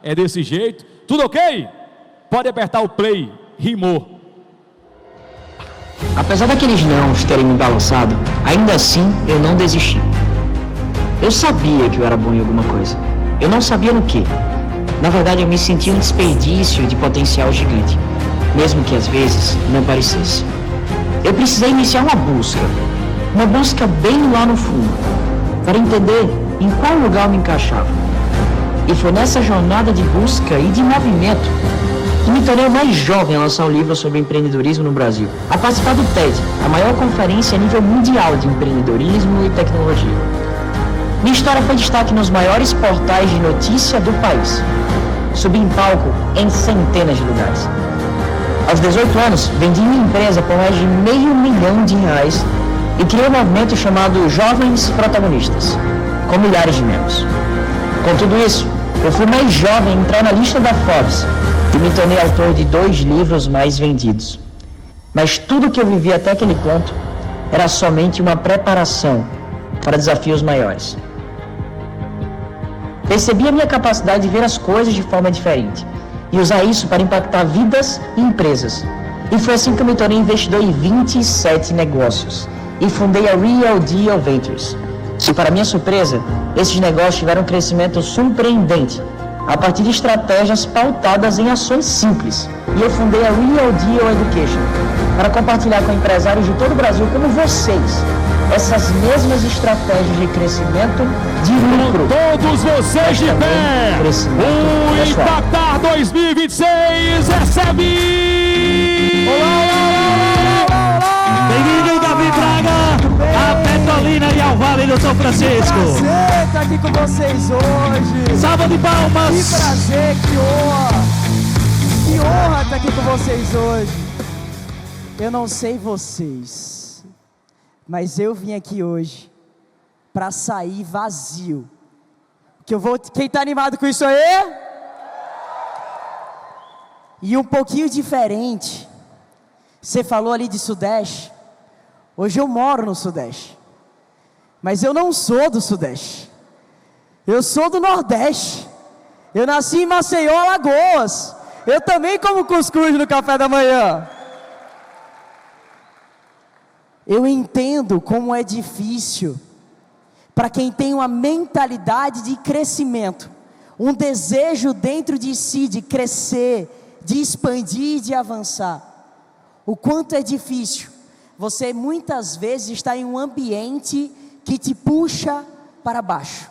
É desse jeito. Tudo ok? Pode apertar o play. Rimou. Apesar daqueles nãos terem me balançado, ainda assim eu não desisti. Eu sabia que eu era bom em alguma coisa. Eu não sabia no que. Na verdade, eu me sentia um desperdício de potencial gigante, mesmo que às vezes não parecesse. Eu precisei iniciar uma busca bem lá no fundo, para entender em qual lugar eu me encaixava. E foi nessa jornada de busca e de movimento que me tornei o mais jovem a lançar um livro sobre empreendedorismo no Brasil, a participar do TED, a maior conferência a nível mundial de empreendedorismo e tecnologia. Minha história foi destaque nos maiores portais de notícia do país. Subi em palco em centenas de lugares. Aos 18 anos, vendi minha empresa por mais de R$500 mil e criei um movimento chamado Jovens Protagonistas, com milhares de membros. Com tudo isso, eu fui mais jovem a entrar na lista da Forbes e me tornei autor de 2 livros mais vendidos. Mas tudo que eu vivi até aquele ponto era somente uma preparação para desafios maiores. Percebi a minha capacidade de ver as coisas de forma diferente e usar isso para impactar vidas e empresas. E foi assim que eu me tornei investidor em 27 negócios e fundei a Real Deal Ventures. E para minha surpresa, esses negócios tiveram um crescimento surpreendente a partir de estratégias pautadas em ações simples. E eu fundei a Real Deal Education para compartilhar com empresários de todo o Brasil como vocês essas mesmas estratégias de crescimento de lucro. Todos vocês de pé! O Impactar 2026 recebe! Bem-vindo, Davi Braga, a Petrolina e ao Vale do São Francisco. Que prazer estar aqui com vocês hoje. Salva de palmas. Que prazer, que honra. Que honra estar aqui com vocês hoje. Eu não sei vocês, mas eu vim aqui hoje para sair vazio. Quem está animado com isso aí? E um pouquinho diferente. Você falou ali de Sudeste. Hoje eu moro no Sudeste, mas eu não sou do Sudeste. Eu sou do Nordeste. Eu nasci em Maceió, Alagoas. Eu também como cuscuz no café da manhã. Eu entendo como é difícil para quem tem uma mentalidade de crescimento, um desejo dentro de si de crescer, de expandir, de avançar. O quanto é difícil você muitas vezes está em um ambiente que te puxa para baixo.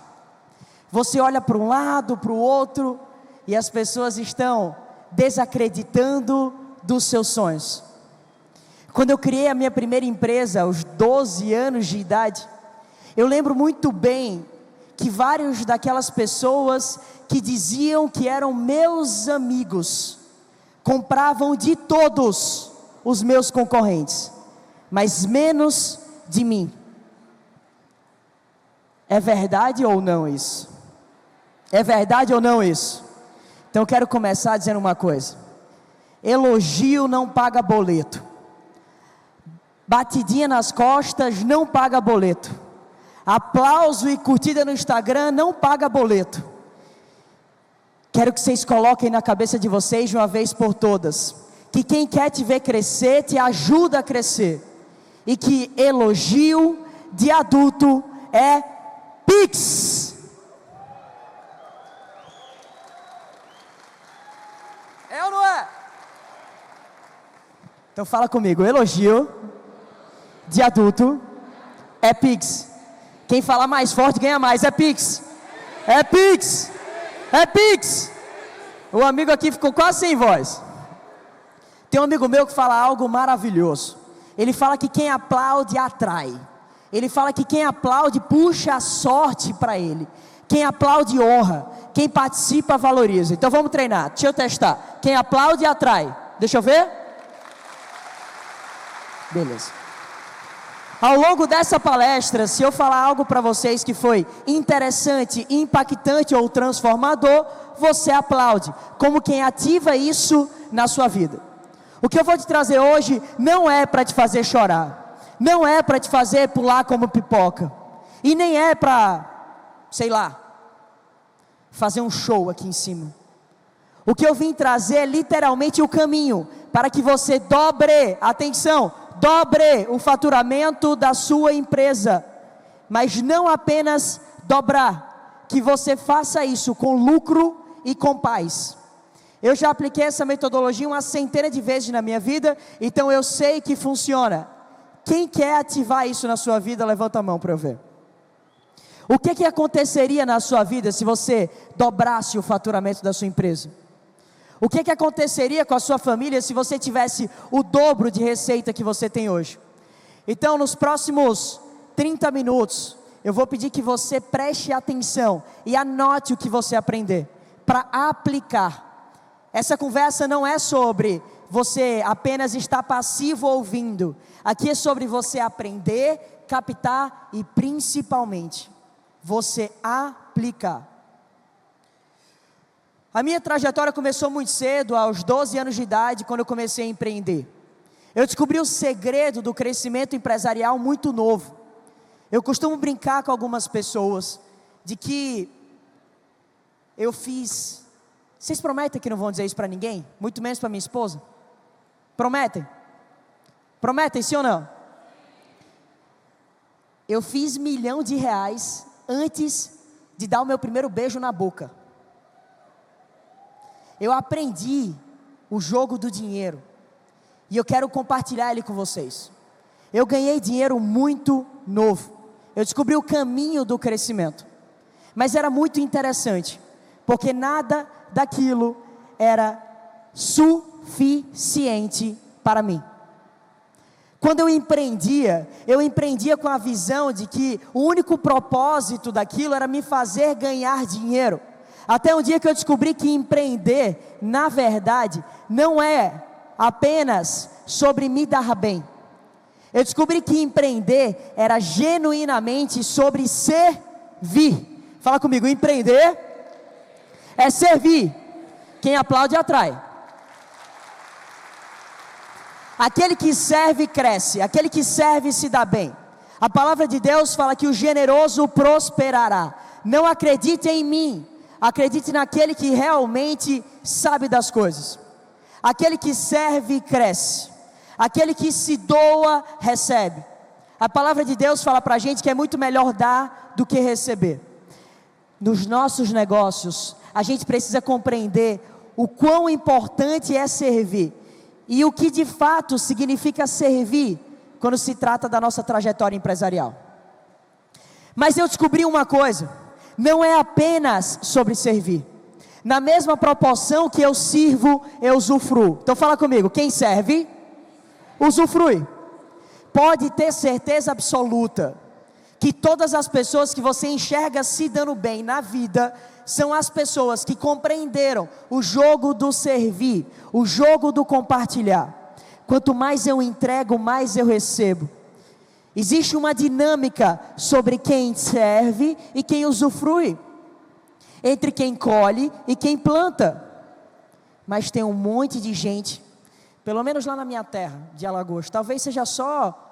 Você olha para um lado, para o outro, e as pessoas estão desacreditando dos seus sonhos. Quando eu criei a minha primeira empresa, aos 12 anos de idade, eu lembro muito bem que vários daquelas pessoas que diziam que eram meus amigos, compravam de todos os meus concorrentes, mas menos de mim. É verdade ou não isso? É verdade ou não isso? Então eu quero começar dizendo uma coisa: elogio não paga boleto, batidinha nas costas não paga boleto, aplauso e curtida no Instagram não paga boleto. Quero que vocês coloquem na cabeça de vocês de uma vez por todas, que quem quer te ver crescer, te ajuda a crescer, e que elogio de adulto é Pix. É ou não é? Então fala comigo, elogio de adulto é Pix. Quem fala mais forte ganha mais, é Pix. É Pix. É Pix. O amigo aqui ficou quase sem voz. Tem um amigo meu que fala algo maravilhoso. Ele fala que quem aplaude atrai. Ele fala que quem aplaude puxa a sorte para ele. Quem aplaude honra. Quem participa valoriza. Então vamos treinar, deixa eu testar. Quem aplaude atrai. Deixa eu ver. Beleza. Ao longo dessa palestra, se eu falar algo para vocês que foi interessante, impactante ou transformador, você aplaude, como quem ativa isso na sua vida. O que eu vou te trazer hoje não é para te fazer chorar, não é para te fazer pular como pipoca, e nem é para, sei lá, fazer um show aqui em cima. O que eu vim trazer é literalmente o caminho para que você dobre, atenção, dobre o faturamento da sua empresa, mas não apenas dobrar, que você faça isso com lucro e com paz. Eu já apliquei essa metodologia uma centena de vezes na minha vida, então eu sei que funciona. Quem quer ativar isso na sua vida, levanta a mão para eu ver. O que aconteceria na sua vida se você dobrasse o faturamento da sua empresa? O que aconteceria com a sua família se você tivesse o dobro de receita que você tem hoje? Então, nos próximos 30 minutos, eu vou pedir que você preste atenção e anote o que você aprender, para aplicar. Essa conversa não é sobre você apenas estar passivo ouvindo. Aqui é sobre você aprender, captar e principalmente, você aplicar. A minha trajetória começou muito cedo, aos 12 anos de idade, quando eu comecei a empreender. Eu descobri o segredo do crescimento empresarial muito novo. Eu costumo brincar com algumas pessoas, de que eu fiz... Vocês prometem que não vão dizer isso para ninguém? Muito menos para minha esposa? Prometem? Prometem, sim ou não? Eu fiz R$ 1 milhão antes de dar o meu primeiro beijo na boca. Eu aprendi o jogo do dinheiro, e eu quero compartilhar ele com vocês. Eu ganhei dinheiro muito novo, eu descobri o caminho do crescimento, mas era muito interessante, porque nada daquilo era suficiente para mim. Quando eu empreendia com a visão de que o único propósito daquilo era me fazer ganhar dinheiro. Até um dia que eu descobri que empreender, na verdade, não é apenas sobre me dar bem. Eu descobri que empreender era genuinamente sobre servir. Fala comigo, empreender é servir. Quem aplaude atrai. Aquele que serve cresce, aquele que serve se dá bem. A palavra de Deus fala que o generoso prosperará. Não acredite em mim, acredite naquele que realmente sabe das coisas. Aquele que serve cresce, aquele que se doa recebe. A palavra de Deus fala para a gente que é muito melhor dar do que receber. Nos nossos negócios, a gente precisa compreender o quão importante é servir, e o que de fato significa servir, quando se trata da nossa trajetória empresarial. Mas eu descobri uma coisa, não é apenas sobre servir. Na mesma proporção que eu sirvo, eu usufruo. Então fala comigo, quem serve, usufrui. Pode ter certeza absoluta, que todas as pessoas que você enxerga se dando bem na vida, são as pessoas que compreenderam o jogo do servir, o jogo do compartilhar. Quanto mais eu entrego, mais eu recebo. Existe uma dinâmica sobre quem serve e quem usufrui, entre quem colhe e quem planta. Mas tem um monte de gente, pelo menos lá na minha terra de Alagoas, talvez seja só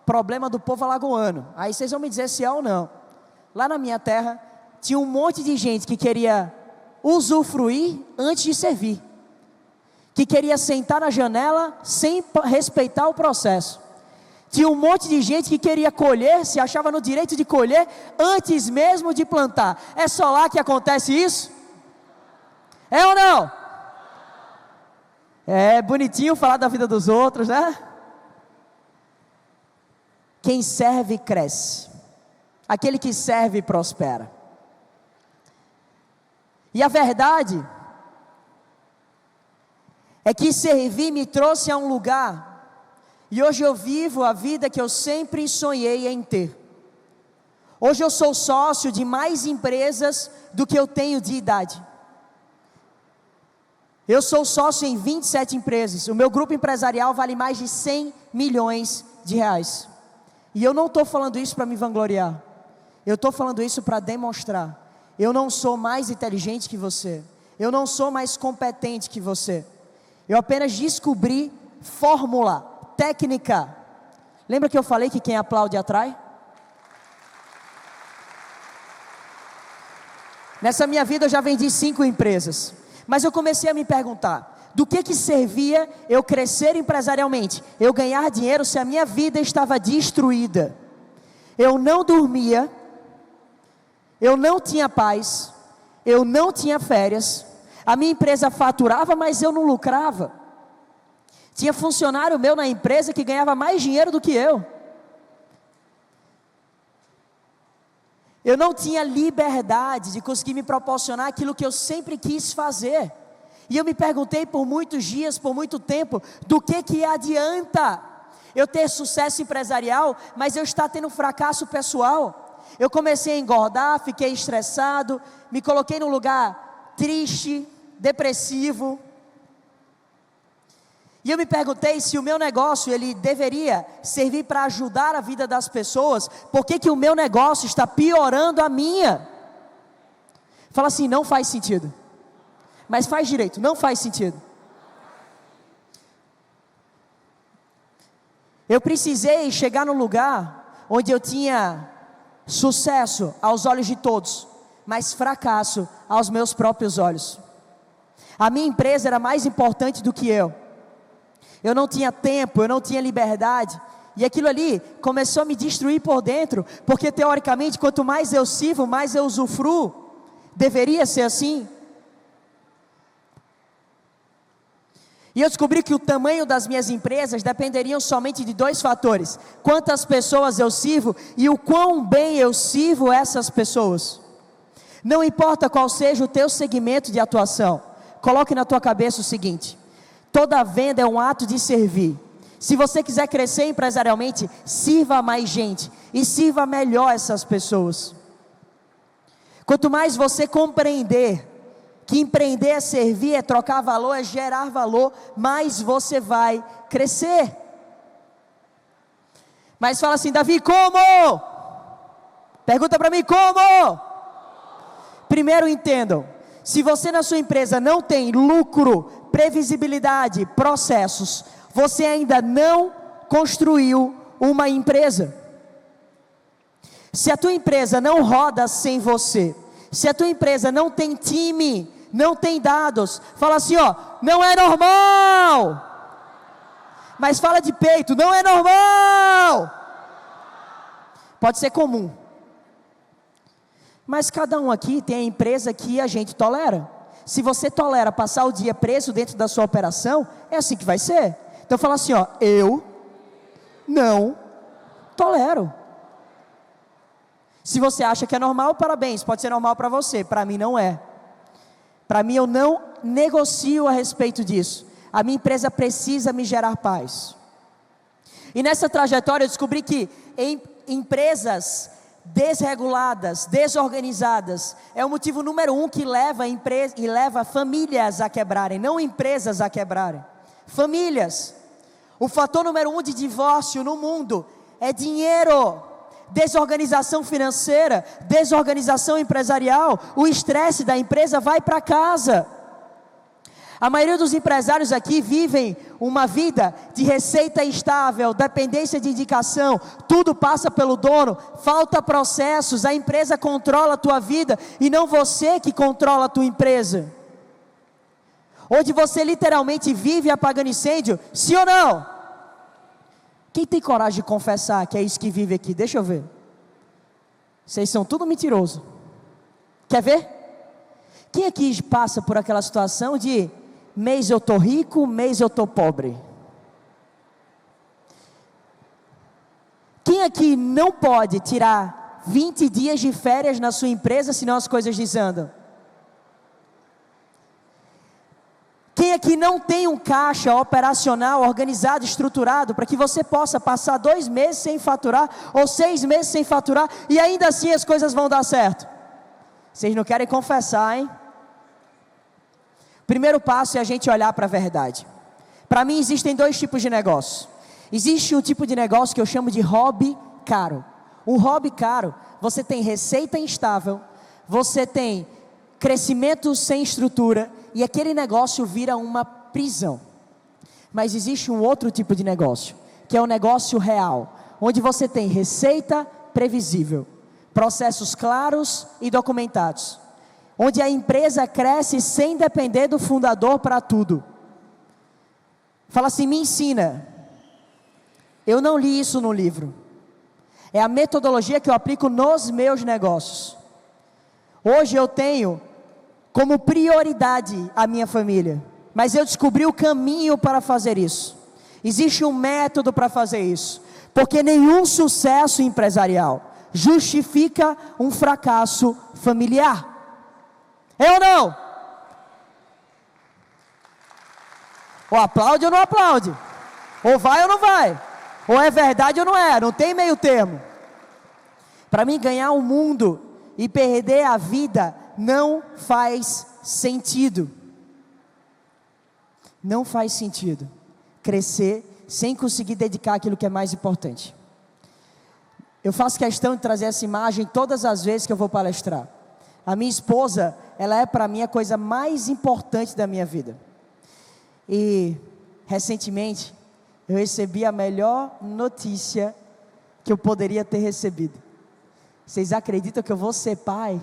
problema do povo alagoano, aí vocês vão me dizer se é ou não. Lá na minha terra tinha um monte de gente que queria usufruir antes de servir, que queria sentar na janela sem respeitar o processo. Tinha um monte de gente que queria colher, se achava no direito de colher antes mesmo de plantar. É só lá que acontece isso? É ou não? É bonitinho falar da vida dos outros, né? Quem serve cresce, aquele que serve prospera. E a verdade é que servir me trouxe a um lugar, e hoje eu vivo a vida que eu sempre sonhei em ter. Hoje eu sou sócio de mais empresas do que eu tenho de idade. Eu sou sócio em 27 empresas, o meu grupo empresarial vale mais de 100 milhões de reais. E eu não estou falando isso para me vangloriar, eu estou falando isso para demonstrar. Eu não sou mais inteligente que você, eu não sou mais competente que você, eu apenas descobri fórmula, técnica. Lembra que eu falei que quem aplaude atrai? Nessa minha vida eu já vendi 5 empresas, Mas eu comecei a me perguntar, do que servia eu crescer empresarialmente, eu ganhar dinheiro, se a minha vida estava destruída? Eu não dormia, eu não tinha paz, eu não tinha férias, a minha empresa faturava, mas eu não lucrava. Tinha funcionário meu na empresa que ganhava mais dinheiro do que eu. Eu não tinha liberdade de conseguir me proporcionar aquilo que eu sempre quis fazer. E eu me perguntei por muitos dias, por muito tempo, do que adianta eu ter sucesso empresarial, mas eu estar tendo fracasso pessoal? Eu comecei a engordar, fiquei estressado, me coloquei num lugar triste, depressivo. E eu me perguntei se o meu negócio, ele deveria servir para ajudar a vida das pessoas, por que o meu negócio está piorando a minha? Fala assim, não faz sentido. Mas faz direito, não faz sentido. Eu precisei chegar num lugar onde eu tinha sucesso aos olhos de todos, mas fracasso aos meus próprios olhos. A minha empresa era mais importante do que eu. Eu não tinha tempo, eu não tinha liberdade. E aquilo ali começou a me destruir por dentro, porque teoricamente, quanto mais eu sirvo, mais eu usufruo. Deveria ser assim. E eu descobri que o tamanho das minhas empresas dependeriam somente de 2 fatores: quantas pessoas eu sirvo e o quão bem eu sirvo essas pessoas. Não importa qual seja o teu segmento de atuação, coloque na tua cabeça o seguinte: toda venda é um ato de servir. Se você quiser crescer empresarialmente, sirva mais gente e sirva melhor essas pessoas. Quanto mais você compreender que empreender é servir, é trocar valor, é gerar valor, mais você vai crescer. Mas fala assim, Davi, como? Pergunta para mim, como? Primeiro entendam, se você na sua empresa não tem lucro, previsibilidade, processos, você ainda não construiu uma empresa. Se a tua empresa não roda sem você, se a tua empresa não tem time, não tem dados, fala assim, ó, não é normal. Mas fala de peito, não é normal. Pode ser comum. Mas cada um aqui tem a empresa que a gente tolera. Se você tolera passar o dia preso dentro da sua operação, é assim que vai ser. Então fala assim, ó, eu não tolero. Se você acha que é normal, parabéns, pode ser normal para você, para mim não é. Para mim eu não negocio a respeito disso. A minha empresa precisa me gerar paz. E nessa trajetória eu descobri que em empresas desreguladas, desorganizadas, é o motivo número 1 que leva famílias a quebrarem, não empresas a quebrarem. Famílias. O fator número 1 de divórcio no mundo é dinheiro. Desorganização financeira, desorganização empresarial, o estresse da empresa vai para casa. A maioria dos empresários aqui vivem uma vida de receita instável, dependência de indicação, tudo passa pelo dono, falta processos, a empresa controla a tua vida e não você que controla a tua empresa. Onde você literalmente vive apagando incêndio, sim ou não? Quem tem coragem de confessar que é isso que vive aqui? Deixa eu ver. Vocês são tudo mentiroso. Quer ver? Quem aqui passa por aquela situação de mês eu tô rico, mês eu tô pobre? Quem aqui não pode tirar 20 dias de férias na sua empresa, senão as coisas desandam? Quem aqui não tem um caixa operacional, organizado, estruturado, para que você possa passar 2 meses sem faturar, ou 6 meses sem faturar, e ainda assim as coisas vão dar certo? Vocês não querem confessar, hein? Primeiro passo é a gente olhar para a verdade. Para mim existem 2 tipos de negócio. Existe um tipo de negócio que eu chamo de hobby caro. Um hobby caro, você tem receita instável, você tem crescimento sem estrutura, e aquele negócio vira uma prisão. Mas existe um outro tipo de negócio, que é o negócio real, onde você tem receita previsível, processos claros e documentados. onde a empresa cresce sem depender do fundador para tudo. Fala assim, me ensina. Eu não li isso no livro. É a metodologia que eu aplico nos meus negócios. Hoje eu tenho como prioridade a minha família, mas eu descobri o caminho para fazer isso. Existe um método para fazer isso, porque nenhum sucesso empresarial justifica um fracasso familiar. É ou não? Ou aplaude ou não aplaude, ou vai ou não vai, ou é verdade ou não é, não tem meio termo. Para mim, ganhar o mundo e perder a vida não faz sentido. Não faz sentido crescer sem conseguir dedicar aquilo que é mais importante. Eu faço questão de trazer essa imagem todas as vezes que eu vou palestrar. A minha esposa, ela é para mim a coisa mais importante da minha vida. E recentemente eu recebi a melhor notícia que eu poderia ter recebido. Vocês acreditam que eu vou ser pai?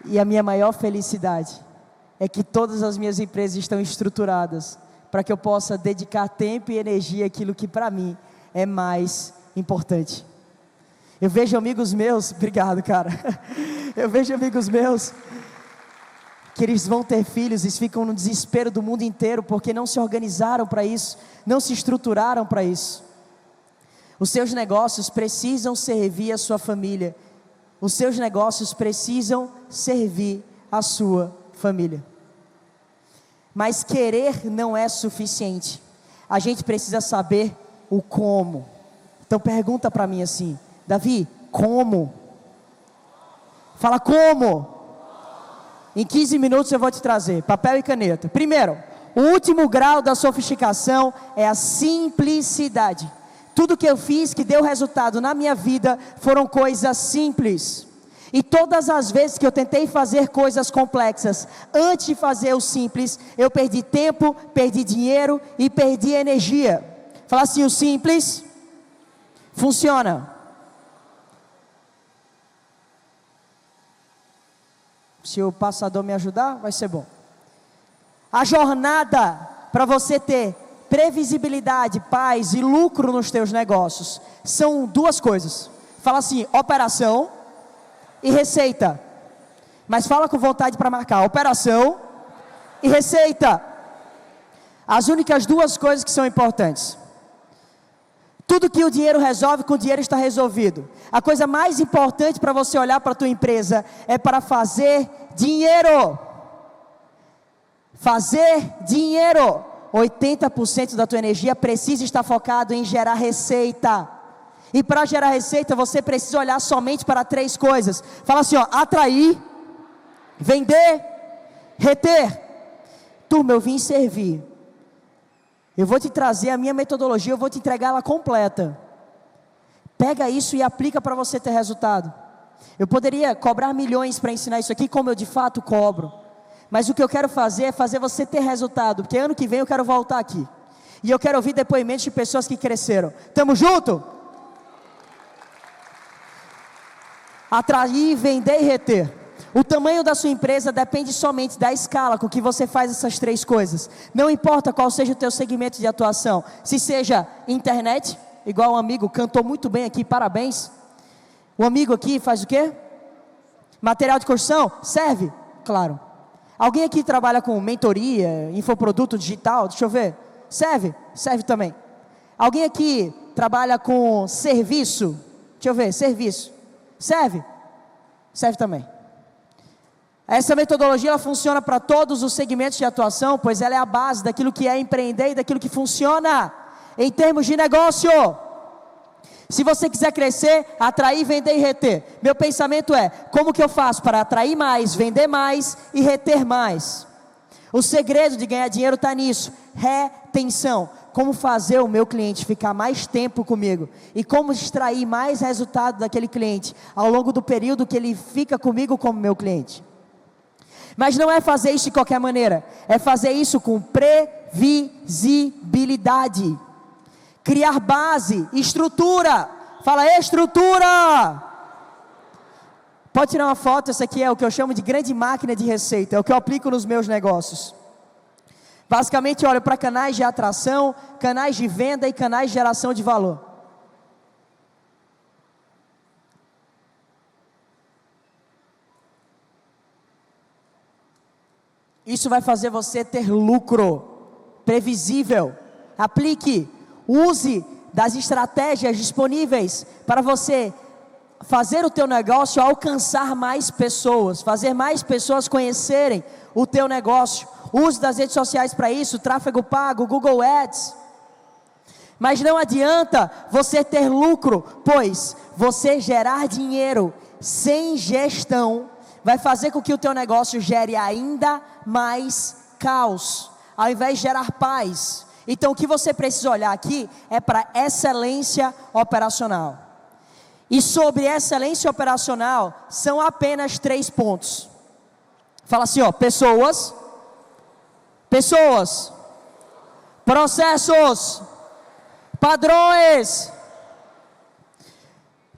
E a minha maior felicidade é que todas as minhas empresas estão estruturadas para que eu possa dedicar tempo e energia àquilo que para mim é mais importante. Eu vejo amigos meus, obrigado cara, eu vejo amigos meus que eles vão ter filhos e ficam no desespero do mundo inteiro porque não se organizaram para isso, não se estruturaram para isso. Os seus negócios precisam servir a sua família, os seus negócios precisam servir a sua família. Mas querer não é suficiente, a gente precisa saber o como. Então pergunta para mim assim, Davi, como? Fala como? Em 15 minutos eu vou te trazer papel e caneta. Primeiro, o último grau da sofisticação é a simplicidade. Tudo que eu fiz que deu resultado na minha vida foram coisas simples. E todas as vezes que eu tentei fazer coisas complexas, antes de fazer o simples, eu perdi tempo, perdi dinheiro e perdi energia. Fala assim, o simples funciona. Se o passador me ajudar, vai ser bom. A jornada para você ter previsibilidade, paz e lucro nos teus negócios são duas coisas. Fala assim, operação e receita. Mas fala com vontade para marcar, operação e receita. As únicas duas coisas que são importantes. Tudo que o dinheiro resolve, com o dinheiro está resolvido. A coisa mais importante para você olhar para a tua empresa é para fazer dinheiro. Fazer dinheiro. 80% da tua energia precisa estar focado em gerar receita. E para gerar receita, você precisa olhar somente para três coisas. Fala assim, ó, atrair, vender, reter. Turma, eu vim servir. Eu vou te trazer a minha metodologia, eu vou te entregar ela completa. Pega isso e aplica para você ter resultado. Eu poderia cobrar milhões para ensinar isso aqui, como eu de fato cobro. Mas o que eu quero fazer é fazer você ter resultado, porque ano que vem eu quero voltar aqui. E eu quero ouvir depoimentos de pessoas que cresceram. Tamo junto? Atrair, vender e reter. O tamanho da sua empresa depende somente da escala com que você faz essas três coisas. Não importa qual seja o teu segmento de atuação. Se seja internet, igual um amigo cantou muito bem aqui, parabéns. O amigo aqui faz o quê? Material de construção? Serve? Claro. Alguém aqui trabalha com mentoria, infoproduto digital? Deixa eu ver. Serve? Serve também. Alguém aqui trabalha com serviço? Deixa eu ver, serviço. Serve? Serve também. Essa metodologia ela funciona para todos os segmentos de atuação, pois ela é a base daquilo que é empreender e daquilo que funciona em termos de negócio. Se você quiser crescer, atrair, vender e reter, meu pensamento é, como que eu faço para atrair mais, vender mais e reter mais? O segredo de ganhar dinheiro está nisso, retenção. Como fazer o meu cliente ficar mais tempo comigo e como extrair mais resultado daquele cliente ao longo do período que ele fica comigo como meu cliente. Mas não é fazer isso de qualquer maneira, é fazer isso com previsibilidade. Criar base, estrutura. Fala, estrutura. Pode tirar uma foto, essa aqui é o que eu chamo de grande máquina de receita, é o que eu aplico nos meus negócios. Basicamente, eu olho para canais de atração, canais de venda e canais de geração de valor. Isso vai fazer você ter lucro previsível. Aplique, use das estratégias disponíveis para você fazer o teu negócio alcançar mais pessoas, fazer mais pessoas conhecerem o teu negócio. Use das redes sociais para isso, tráfego pago, Google Ads. Mas não adianta você ter lucro, pois você gerar dinheiro sem gestão vai fazer com que o teu negócio gere ainda mais caos, ao invés de gerar paz. Então o que você precisa olhar aqui é para excelência operacional. E sobre excelência operacional, são apenas 3 pontos. Fala assim, ó, pessoas, processos, padrões,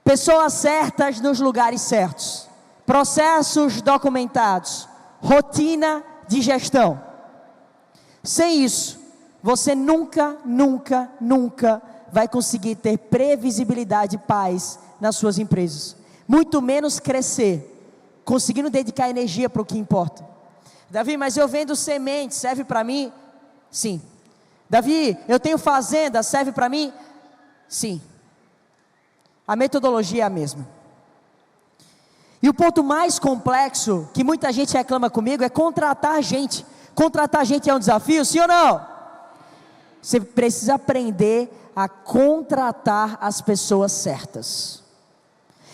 pessoas certas nos lugares certos, processos documentados, rotina de gestão. Sem isso, você nunca vai conseguir ter previsibilidade e paz nas suas empresas, muito menos crescer, conseguindo dedicar energia para o que importa. Davi, mas eu vendo semente, serve para mim? Sim. Davi, eu tenho fazenda, serve para mim? Sim. A metodologia é a mesma. E o ponto mais complexo, que muita gente reclama comigo, é contratar gente. Contratar gente é um desafio, sim ou não? Você precisa aprender a contratar as pessoas certas.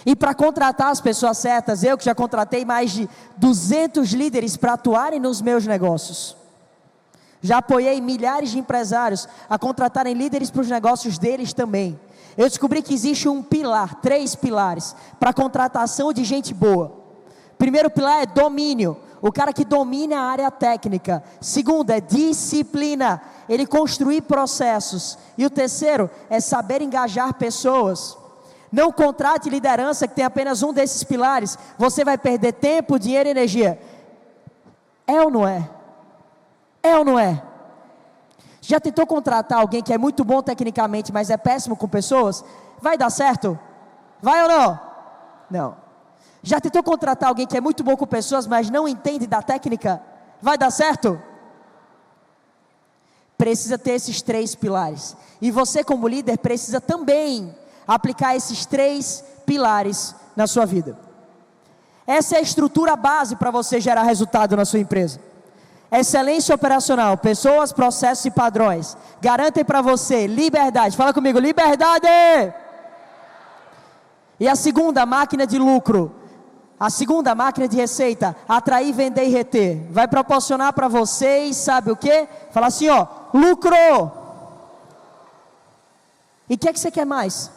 E para contratar as pessoas certas, eu que já contratei mais de 200 líderes para atuarem nos meus negócios. Já apoiei milhares de empresários a contratarem líderes para os negócios deles também. Eu descobri que existe um pilar, 3 pilares, para a contratação de gente boa. Primeiro pilar é domínio, o cara que domina a área técnica. Segundo é disciplina, ele construir processos. E o terceiro é saber engajar pessoas. Não contrate liderança que tem apenas um desses pilares, você vai perder tempo, dinheiro e energia. É ou não é? É ou não é? Já tentou contratar alguém que é muito bom tecnicamente, mas é péssimo com pessoas? Vai dar certo? Vai ou não? Não. Já tentou contratar alguém que é muito bom com pessoas, mas não entende da técnica? Vai dar certo? Precisa ter esses 3 pilares. E você como líder precisa também aplicar esses 3 pilares na sua vida. Essa é a estrutura base para você gerar resultado na sua empresa. Excelência operacional, pessoas, processos e padrões. Garantem para você liberdade. Fala comigo, liberdade! E a segunda máquina de lucro, a segunda máquina de receita, atrair, vender e reter. Vai proporcionar para vocês, sabe o que? Fala assim, ó, lucro! E o que é que você quer mais?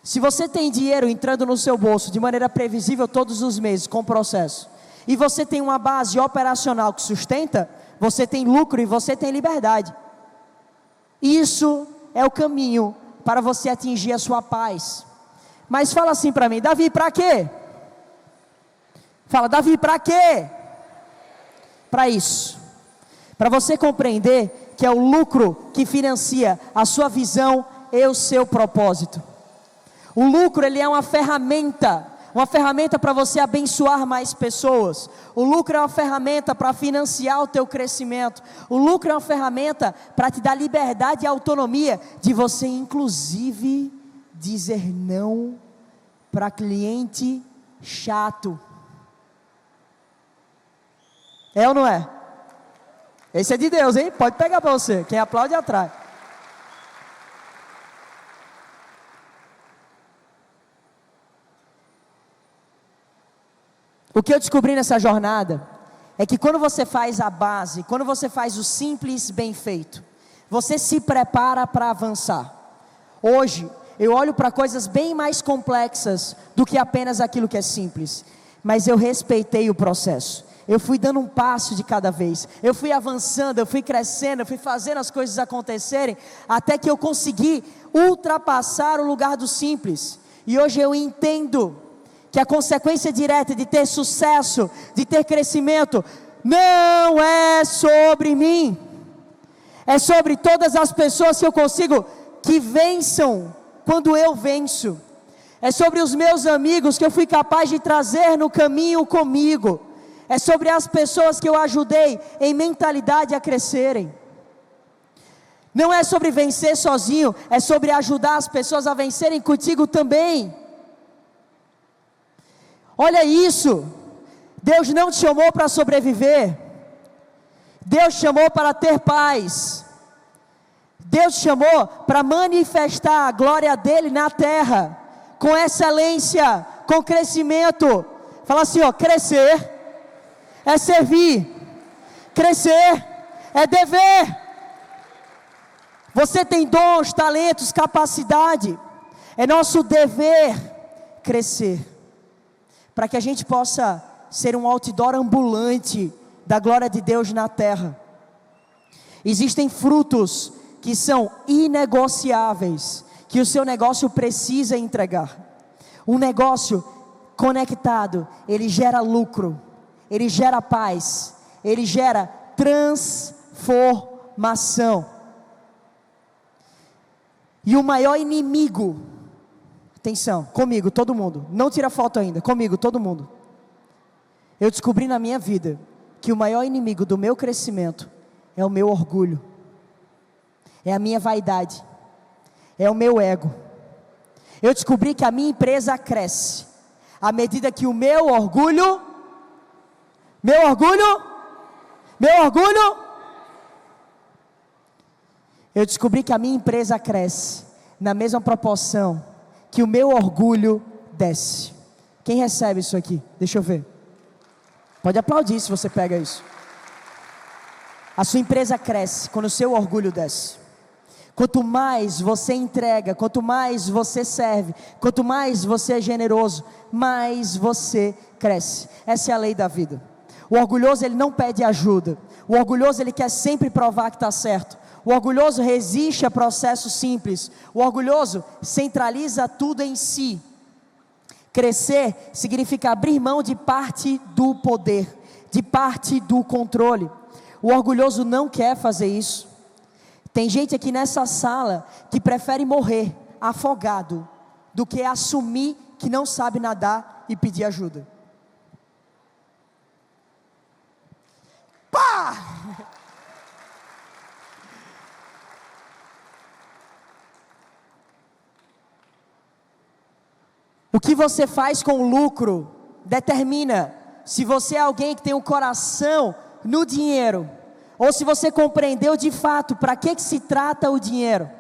Se você tem dinheiro entrando no seu bolso de maneira previsível todos os meses, com processo, e você tem uma base operacional que sustenta, você tem lucro e você tem liberdade. Isso é o caminho para você atingir a sua paz. Mas fala assim para mim, Davi, para quê? Fala, Davi, para quê? Para isso. Para você compreender que é o lucro que financia a sua visão e o seu propósito. O lucro, ele é uma ferramenta para você abençoar mais pessoas. O lucro é uma ferramenta para financiar o teu crescimento. O lucro é uma ferramenta para te dar liberdade e autonomia de você, inclusive, dizer não para cliente chato. É ou não é? Esse é de Deus, hein? Pode pegar para você. Quem aplaude, atrai. O que eu descobri nessa jornada é que quando você faz a base, quando você faz o simples bem feito, você se prepara para avançar. Hoje, eu olho para coisas bem mais complexas do que apenas aquilo que é simples, mas eu respeitei o processo. eu fui dando um passo de cada vez, eu fui avançando, eu fui crescendo, eu fui fazendo as coisas acontecerem, até que eu consegui ultrapassar o lugar do simples. E hoje eu entendo que a consequência direta de ter sucesso, de ter crescimento, não é sobre mim, é sobre todas as pessoas que eu consigo que vençam quando eu venço, é sobre os meus amigos que eu fui capaz de trazer no caminho comigo, é sobre as pessoas que eu ajudei em mentalidade a crescerem. Não é sobre vencer sozinho, é sobre ajudar as pessoas a vencerem contigo também. Olha isso, Deus não te chamou para sobreviver, Deus te chamou para ter paz, Deus te chamou para manifestar a glória dele na terra, com excelência, com crescimento. Fala assim, ó, crescer é servir, crescer é dever. Você tem dons, talentos, capacidade, é nosso dever crescer, para que a gente possa ser um outdoor ambulante da glória de Deus na terra. Existem frutos que são inegociáveis, que o seu negócio precisa entregar. Um negócio conectado, ele gera lucro, ele gera paz, ele gera transformação. E o maior inimigo, atenção, comigo, todo mundo, não tira foto ainda, comigo, todo mundo. Eu descobri na minha vida, que o maior inimigo do meu crescimento, é o meu orgulho, é a minha vaidade, é o meu ego. Eu descobri que a minha empresa cresce, à medida que o meu orgulho, eu descobri que a minha empresa cresce, na mesma proporção, que o meu orgulho desce. Quem recebe isso aqui? Deixa eu ver. Pode aplaudir se você pega isso. A sua empresa cresce quando o seu orgulho desce. Quanto mais você entrega, quanto mais você serve, quanto mais você é generoso, mais você cresce. Essa é a lei da vida. O orgulhoso, ele não pede ajuda. O orgulhoso, ele quer sempre provar que está certo. O orgulhoso resiste a processos simples. O orgulhoso centraliza tudo em si. Crescer significa abrir mão de parte do poder, de parte do controle. O orgulhoso não quer fazer isso. Tem gente aqui nessa sala que prefere morrer afogado do que assumir que não sabe nadar e pedir ajuda. Pá! O que você faz com o lucro determina se você é alguém que tem um coração no dinheiro, ou se você compreendeu de fato para que se trata o dinheiro.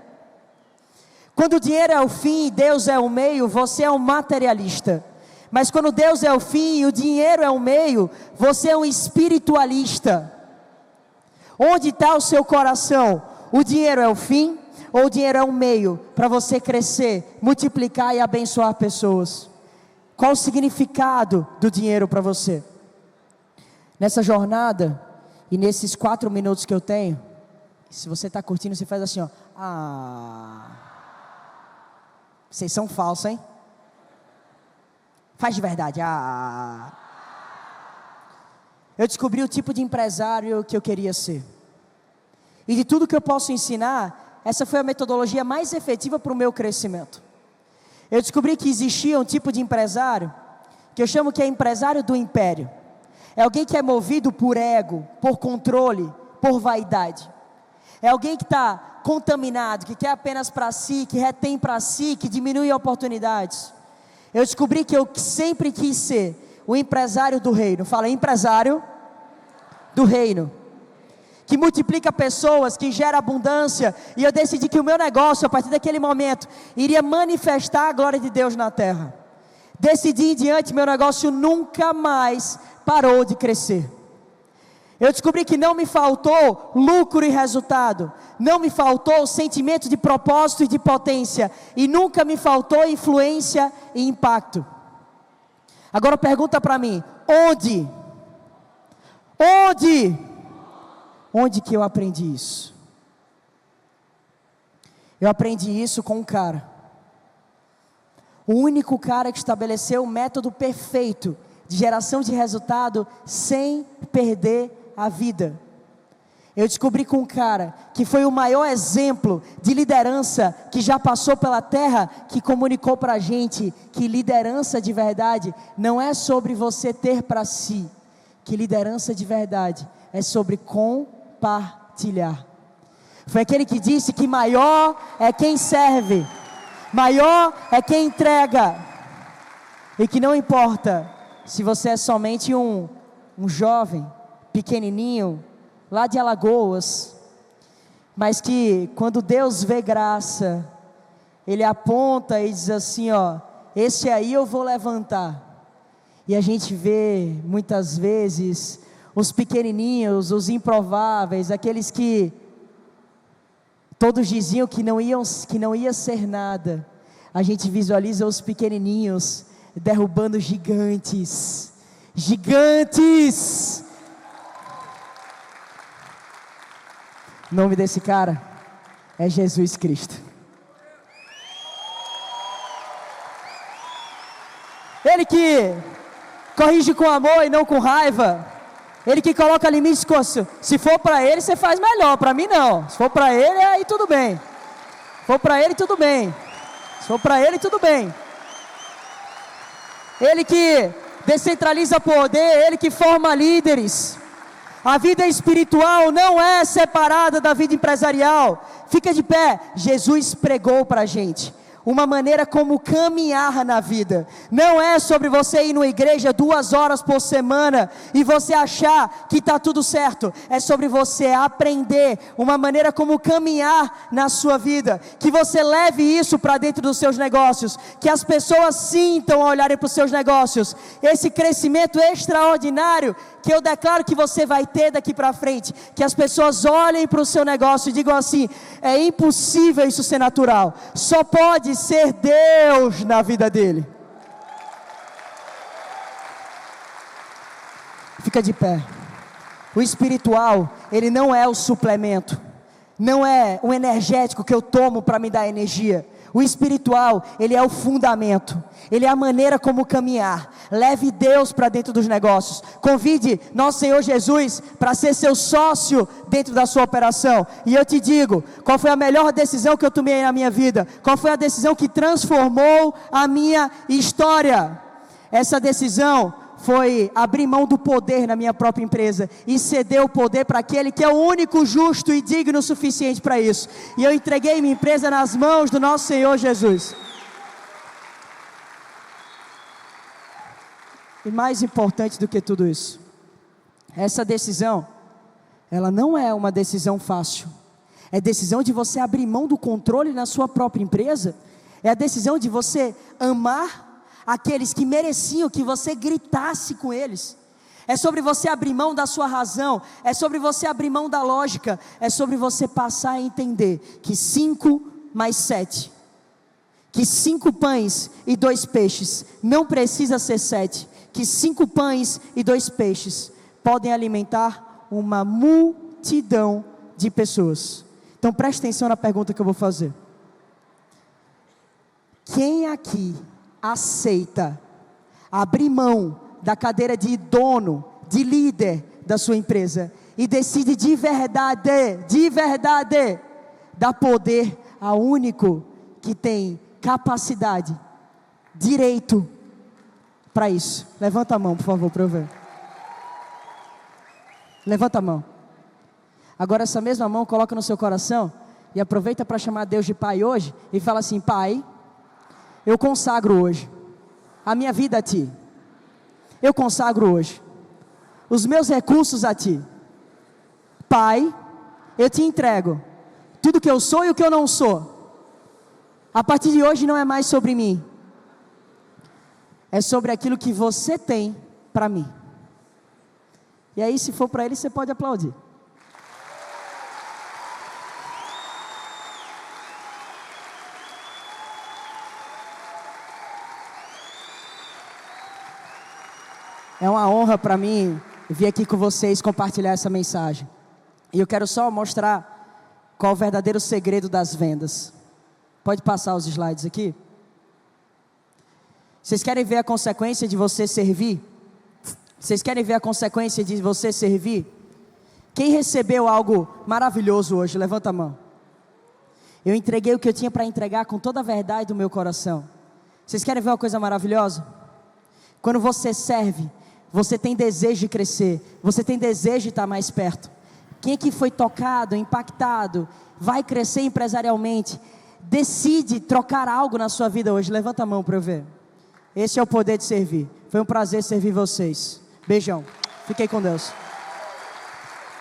Quando o dinheiro é o fim e Deus é o meio, você é um materialista. Mas quando Deus é o fim e o dinheiro é o meio, você é um espiritualista. Onde está o seu coração? O dinheiro é o fim? Ou o dinheiro é um meio para você crescer, multiplicar e abençoar pessoas? Qual o significado do dinheiro para você? Nessa jornada, e nesses 4 minutos que eu tenho, se você está curtindo, você faz assim, ó. Vocês são falsos, hein? Faz de verdade. Eu descobri o tipo de empresário que eu queria ser. E de tudo que eu posso ensinar, essa foi a metodologia mais efetiva para o meu crescimento. Eu descobri que existia um tipo de empresário, que eu chamo que é empresário do império. É alguém que é movido por ego, por controle, por vaidade. É alguém que está contaminado, que quer apenas para si, que retém para si, que diminui oportunidades. Eu descobri que eu sempre quis ser o empresário do reino. Fala, empresário do reino. Que multiplica pessoas, que gera abundância. E eu decidi que o meu negócio, a partir daquele momento, iria manifestar a glória de Deus na terra. Decidi em diante, meu negócio nunca mais parou de crescer. Eu descobri que não me faltou lucro e resultado, não me faltou sentimento de propósito e de potência, e nunca me faltou influência e impacto. Agora pergunta para mim, onde Onde que eu aprendi isso? Eu aprendi isso com um cara. O único cara que estabeleceu o método perfeito de geração de resultado sem perder a vida. Eu descobri com um cara que foi o maior exemplo de liderança que já passou pela terra, que comunicou para a gente que liderança de verdade não é sobre você ter para si, que liderança de verdade é sobre compartilhar. Foi aquele que disse que maior é quem serve, maior é quem entrega, e que não importa se você é somente um jovem, pequenininho, lá de Alagoas, mas que quando Deus vê graça, Ele aponta e diz assim, ó, esse aí eu vou levantar. E a gente vê muitas vezes os pequenininhos, os improváveis, aqueles que todos diziam que não ia ser nada. A gente visualiza os pequenininhos derrubando gigantes. O nome desse cara é Jesus Cristo. Ele que corrige com amor e não com raiva. Ele que coloca limites. Se for para ele, você faz melhor. Para mim não. Se for para ele, aí tudo bem. Se for para ele, tudo bem. Se for para ele, tudo bem. Ele que descentraliza poder. Ele que forma líderes. A vida espiritual não é separada da vida empresarial. Fica de pé. Jesus pregou para a gente uma maneira como caminhar na vida. Não é sobre você ir numa igreja 2 horas por semana e você achar que está tudo certo. É sobre você aprender uma maneira como caminhar na sua vida. Que você leve isso para dentro dos seus negócios. Que as pessoas sintam ao olharem para os seus negócios esse crescimento extraordinário que eu declaro que você vai ter daqui para frente. Que as pessoas olhem para o seu negócio e digam assim: é impossível isso ser natural. Só pode ser Deus na vida dele. Fica de pé. O espiritual, ele não é o suplemento, não é um energético que eu tomo para me dar energia. O espiritual, ele é o fundamento, ele é a maneira como caminhar. Leve Deus para dentro dos negócios. Convide nosso Senhor Jesus para ser seu sócio dentro da sua operação. E eu te digo, qual foi a melhor decisão que eu tomei na minha vida? Qual foi a decisão que transformou a minha história? Essa decisão foi abrir mão do poder na minha própria empresa e ceder o poder para aquele que é o único justo e digno o suficiente para isso. E eu entreguei minha empresa nas mãos do nosso Senhor Jesus. E mais importante do que tudo isso, essa decisão, ela não é uma decisão fácil. É decisão de você abrir mão do controle na sua própria empresa. É a decisão de você amar aqueles que mereciam que você gritasse com eles. É sobre você abrir mão da sua razão. É sobre você abrir mão da lógica. É sobre você passar a entender que 5 mais 7, que 5 pães e 2 peixes não precisa ser 7, que 5 pães e 2 peixes podem alimentar uma multidão de pessoas. Então preste atenção na pergunta que eu vou fazer. Quem aqui aceita abrir mão da cadeira de dono, de líder da sua empresa e decide de verdade dar poder ao único que tem capacidade, direito para isso? Levanta a mão, por favor, para eu ver. Levanta a mão. Agora essa mesma mão coloca no seu coração e aproveita para chamar Deus de Pai hoje e fala assim: Pai, eu consagro hoje a minha vida a Ti. Eu consagro hoje os meus recursos a Ti. Pai, eu Te entrego tudo que eu sou e o que eu não sou. A partir de hoje não é mais sobre mim. É sobre aquilo que você tem para mim. E aí, se for para Ele, você pode aplaudir. É uma honra para mim Eu vim aqui com vocês compartilhar essa mensagem. E eu quero só mostrar qual o verdadeiro segredo das vendas. Pode passar os slides aqui? Vocês querem ver a consequência de você servir? Vocês querem ver a consequência de você servir? Quem recebeu algo maravilhoso hoje? Levanta a mão. Eu entreguei o que eu tinha para entregar com toda a verdade do meu coração. Vocês querem ver uma coisa maravilhosa? Quando você serve, você tem desejo de crescer, você tem desejo de estar mais perto. Quem aqui foi tocado, impactado, vai crescer empresarialmente, decide trocar algo na sua vida hoje? Levanta a mão para eu ver. Esse é o poder de servir. Foi um prazer servir vocês. Beijão. Fiquem com Deus.